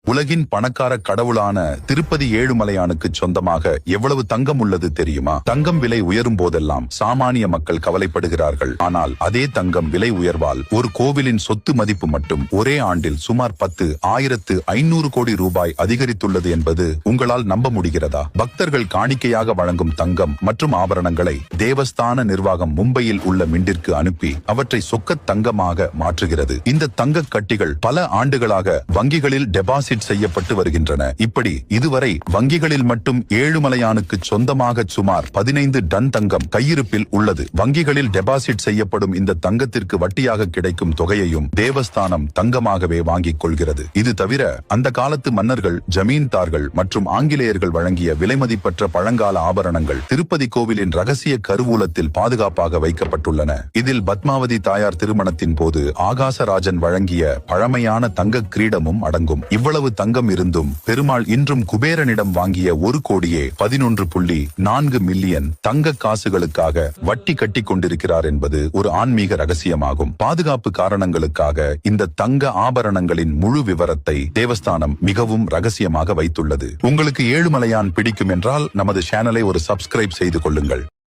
உலகின் பணக்கார கடவுளான திருப்பதி ஏழுமலையானுக்கு சொந்தமாக எவ்வளவு தங்கம் உள்ளது தெரியுமா? தங்கம் விலை உயரும் போதெல்லாம் சாமானிய மக்கள் கவலைப்படுகிறார்கள். ஆனால் அதே தங்கம் விலை உயர்வால் ஒரு கோவிலின் சொத்து மதிப்பு மட்டும் ஒரே ஆண்டில் சுமார் 10,500 கோடி ரூபாய் அதிகரித்துள்ளது என்பது உங்களால் நம்ப முடிகிறதா? பக்தர்கள் காணிக்கையாக வழங்கும் தங்கம் மற்றும் ஆபரணங்களை தேவஸ்தான நிர்வாகம் மும்பையில் உள்ள மிண்டிற்கு அனுப்பி அவற்றை சொக்கத் தங்கமாக மாற்றுகிறது. இந்த தங்க கட்டிகள் பல ஆண்டுகளாக வங்கிகளில் டெபாசிட் செய்யப்பட்டு வருகின்றன. இப்படி இதுவரை வங்கிகளில் மட்டும் ஏழுமலையானுக்கு சொந்தமாக சுமார் 15 டன் தங்கம் கையிருப்பில் உள்ளது. வங்கிகளில் டெபாசிட் செய்யப்படும் இந்த தங்கத்திற்கு வட்டியாக கிடைக்கும் தொகையையும் தேவஸ்தானம் தங்கமாகவே வாங்கிக் கொள்கிறது. இது தவிர அந்த காலத்து மன்னர்கள், ஜமீன்தார்கள் மற்றும் ஆங்கிலேயர்கள் வழங்கிய விலைமதிப்பற்ற பழங்கால ஆபரணங்கள் திருப்பதி கோவிலின் ரகசிய கருவூலத்தில் பாதுகாப்பாக வைக்கப்பட்டுள்ளன. இதில் பத்மாவதி தாயார் திருமணத்தின் போது ஆகாசராஜன் வழங்கிய பழமையான தங்க கிரீடமும் அடங்கும். இவ்வளவு தங்கம் இருந்தும் பெருமாள் இன்றும் குபேரனிடம் வாங்கிய 1,11.4 மில்லியன் தங்க காசுகளுக்காக வட்டி கட்டி கொண்டிருக்கிறார் என்பது ஒரு ஆன்மீக ரகசியமாகும். பாதுகாப்பு காரணங்களுக்காக இந்த தங்க ஆபரணங்களின் முழு விவரத்தை தேவஸ்தானம் மிகவும் ரகசியமாக வைத்துள்ளது. உங்களுக்கு ஏழுமலையான் பிடிக்கும் என்றால் நமது சேனலை ஒரு சப்ஸ்கிரைப் செய்து கொள்ளுங்கள்.